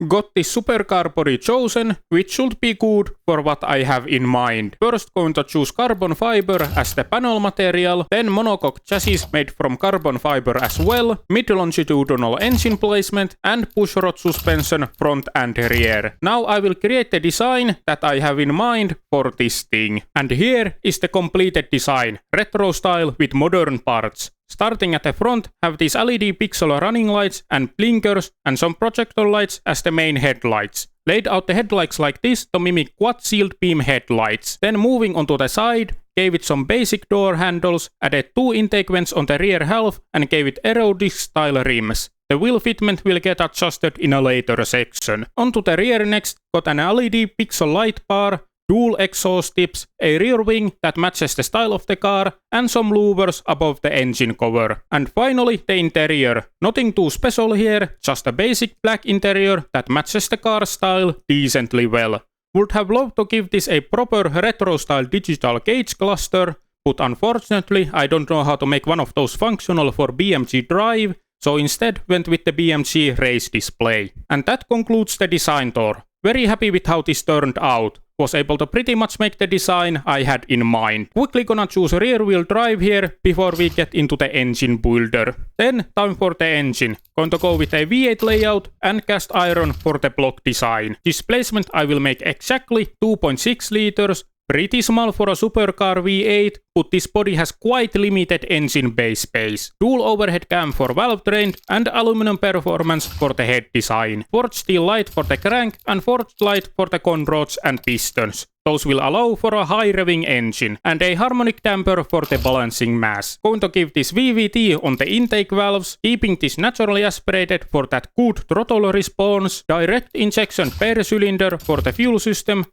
Got this supercar body chosen, which should be good for what I have in mind. First going to choose carbon fiber as the panel material, then monocoque chassis made from carbon fiber as well, mid-longitudinal engine placement, and pushrod suspension front and rear. Now I will create the design that I have in mind for this thing. And here is the completed design, retro style with modern parts. Starting at the front, have these LED pixel running lights and blinkers and some projector lights as the main headlights. Laid out the headlights like this to mimic quad sealed beam headlights. Then moving onto the side, gave it some basic door handles, added 2 intake vents on the rear half and gave it aero disc style rims. The wheel fitment will get adjusted in a later section. Onto the rear next, got an LED pixel light bar, dual exhaust tips, a rear wing that matches the style of the car, and some louvers above the engine cover. And finally the interior. Nothing too special here, just a basic black interior that matches the car style decently well. Would have loved to give this a proper retro style digital gauge cluster, but unfortunately I don't know how to make one of those functional for BMG Drive, so instead went with the BMG race display. And that concludes the design tour. Very happy with how this turned out. Was able to pretty much make the design I had in mind. Quickly gonna choose rear wheel drive here before we get into the engine builder. Then time for the engine. Going to go with a V8 layout and cast iron for the block design. Displacement I will make exactly 2.6 liters. Pretty small for a supercar V8, but this body has quite limited engine bay space. Dual overhead cam for valve train and aluminum performance for the head design. Forged steel light for the crank and forged light for the conrods and pistons. Those will allow for a high revving engine, and a harmonic damper for the balancing mass. Going to give this VVT on the intake valves, keeping this naturally aspirated for that good throttle response, direct injection per cylinder for the fuel system,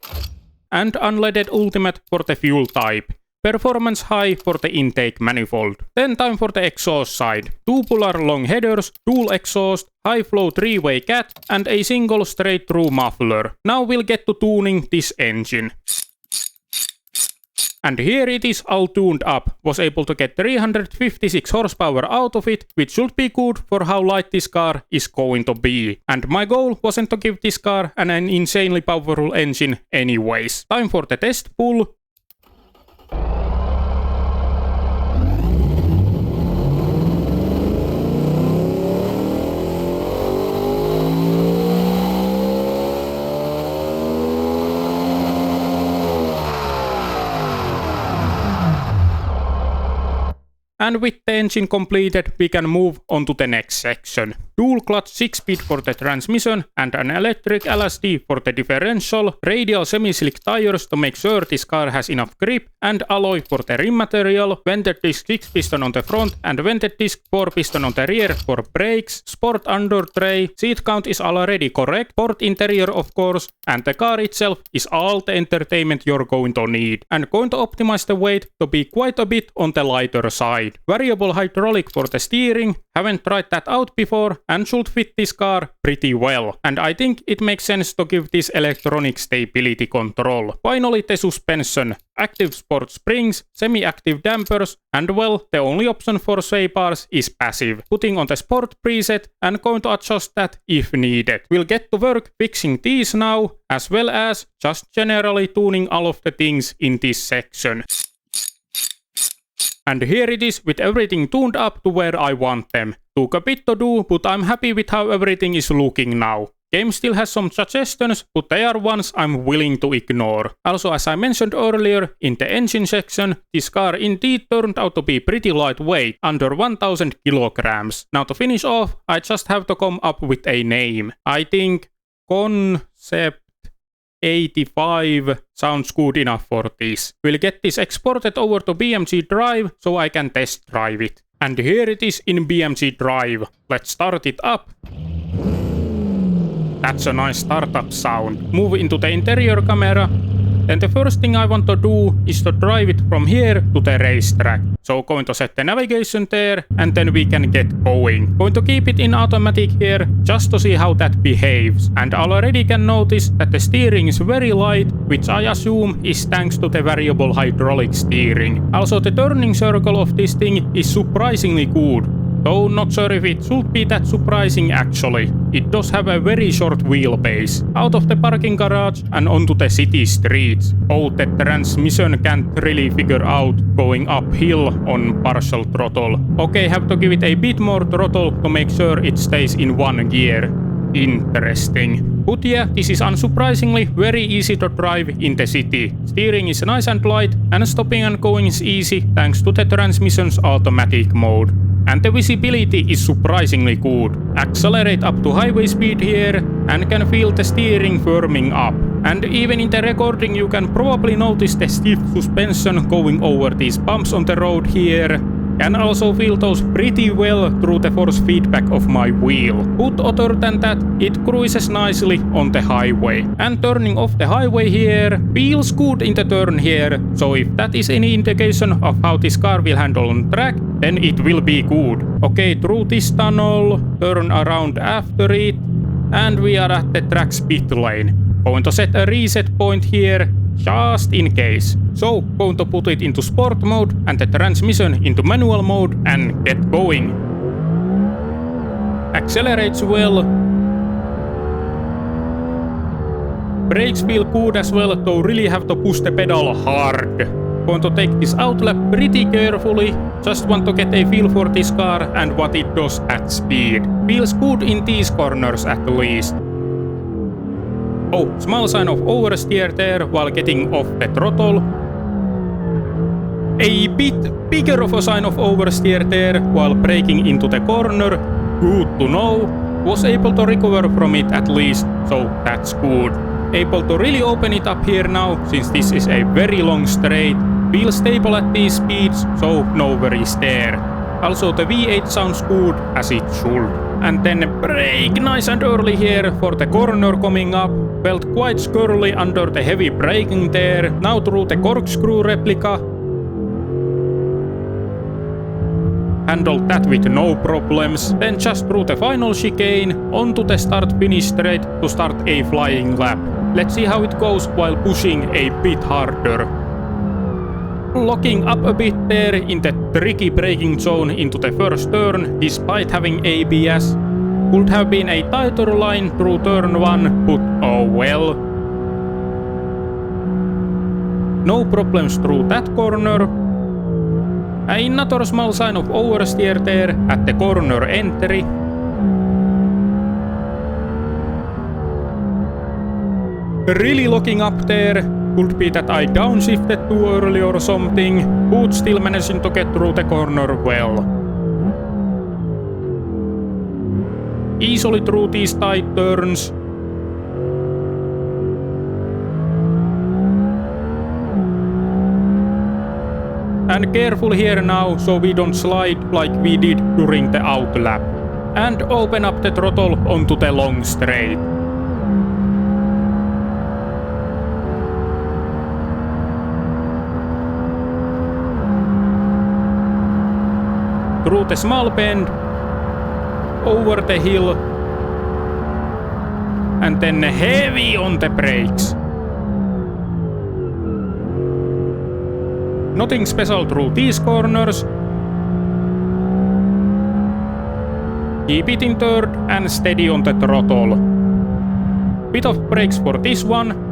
and unleaded ultimate for the fuel type. Performance high for the intake manifold. Then time for the exhaust side. Tubular long headers, dual exhaust, high flow 3-way cat, and a single straight through muffler. Now we'll get to tuning this engine. And here it is all tuned up. Was able to get 356 horsepower out of it, which should be good for how light this car is going to be. And my goal wasn't to give this car an insanely powerful engine anyways. Time for the test pull. And with the engine completed, we can move on to the next section. Dual clutch 6-speed for the transmission and an electric LSD for the differential, radial semi-slick tires to make sure this car has enough grip, and alloy for the rim material, vented disc 6-piston on the front and vented disc 4-piston on the rear for brakes, sport under tray, seat count is already correct, sport interior of course, and the car itself is all the entertainment you're going to need, and going to optimize the weight to be quite a bit on the lighter side. Variable hydraulic for the steering, haven't tried that out before and should fit this car pretty well. And I think it makes sense to give this electronic stability control. Finally the suspension, active sport springs, semi-active dampers, and well, the only option for sway bars is passive. Putting on the sport preset and going to adjust that if needed. We'll get to work fixing these now, as well as just generally tuning all of the things in this section. And here it is with everything tuned up to where I want them. Took a bit to do, but I'm happy with how everything is looking now. Game still has some suggestions, but they are ones I'm willing to ignore. Also, as I mentioned earlier, in the engine section, this car indeed turned out to be pretty lightweight, under 1000 kilograms. Now to finish off, I just have to come up with a name. I think Concept 85 sounds good enough for this. We'll get this exported over to BMG Drive so I can test drive it. And here it is in BMG Drive. Let's start it up. That's a nice startup sound. Move into the interior camera. Then the first thing I want to do is to drive it from here to the racetrack. So going to set the navigation there and then we can get going. Going to keep it in automatic here just to see how that behaves. And already can notice that the steering is very light, which I assume is thanks to the variable hydraulic steering. Also the turning circle of this thing is surprisingly good. Though not sure if it should be that surprising actually. it does have a very short wheelbase. Out of the parking garage and onto the city streets. Oh, the transmission can't really figure out going uphill on partial throttle. Okay, have to give it a bit more throttle to make sure it stays in one gear. Interesting. But yeah, this is unsurprisingly very easy to drive in the city. Steering is nice and light, and stopping and going is easy thanks to the transmission's automatic mode. And the visibility is surprisingly good. Accelerate up to highway speed here, and can feel the steering firming up. And even in the recording you can probably notice the stiff suspension going over these bumps on the road here. Can also feel those pretty well through the force feedback of my wheel. But other than that, it cruises nicely on the highway. And turning off the highway here feels good in the turn here, so if that is any indication of how this car will handle on track, then it will be good. Okay, through this tunnel, turn around after it, and we are at the track's pit lane. Going to set a reset point here, just in case. So, going to put it into sport mode and the transmission into manual mode and get going. Accelerates well. Brakes feel good as well, though really have to push the pedal hard. Going to take this outlap pretty carefully. Just want to get a feel for this car and what it does at speed. Feels good in these corners at least. Oh, small sign of oversteer there while getting off the throttle. A bit bigger of a sign of oversteer there while braking into the corner. Good to know. Was able to recover from it at least, so that's good. Able to really open it up here now, since this is a very long straight. Feels stable at these speeds, so no worries there. Also the V8 sounds good, as it should. And then brake nice and early here for the corner coming up. Felt quite squirrely under the heavy braking there. Now through the corkscrew replica. Handled that with no problems. Then just through the final chicane, onto the start-finish straight to start a flying lap. Let's see how it goes while pushing a bit harder. Locking up a bit there in the tricky braking zone into the first turn, despite having ABS. Could have been a tighter line through turn 1, but oh well. No problems through that corner. Another small sign of oversteer there at the corner entry. Really locking up there. Could be that I downshifted too early or something, but still managing to get through the corner well. Easily through these tight turns. And careful here now so we don't slide like we did during the outlap. And open up the throttle onto the long straight. Through the small bend, over the hill, and then heavy on the brakes. Nothing special through these corners. Keep it in third and steady on the throttle. Bit of brakes for this one.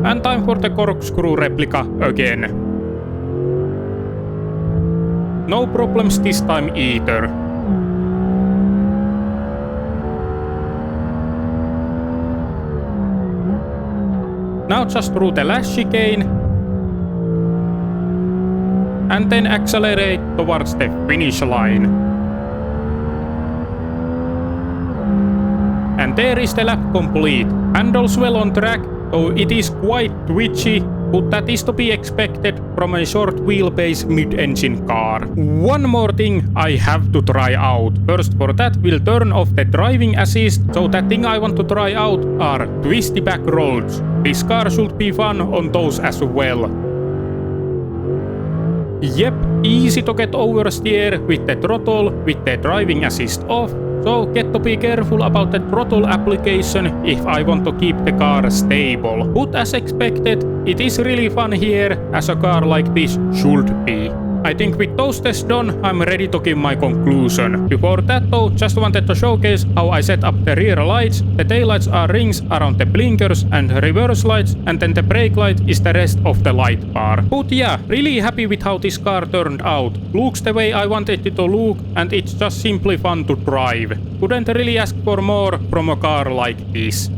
And time for the corkscrew replica again. No problems this time either. Now just through the last chicane. And then accelerate towards the finish line. And there is the lap complete. Handles well on track. So it is quite twitchy, but that is to be expected from a short wheelbase mid-engine car. One more thing I have to try out. First for that we'll turn off the driving assist, so that thing I want to try out are twisty back roads. This car should be fun on those as well. Yep, easy to get oversteer with the throttle with the driving assist off. So get to be careful about the throttle application if I want to keep the car stable. But as expected, it is really fun here, as a car like this should be. I think with those tests done, I'm ready to give my conclusion. Before that though, just wanted to showcase how I set up the rear lights. The taillights are rings around the blinkers and reverse lights, and then the brake light is the rest of the light bar. But yeah, really happy with how this car turned out. Looks the way I wanted it to look, and it's just simply fun to drive. Couldn't really ask for more from a car like this.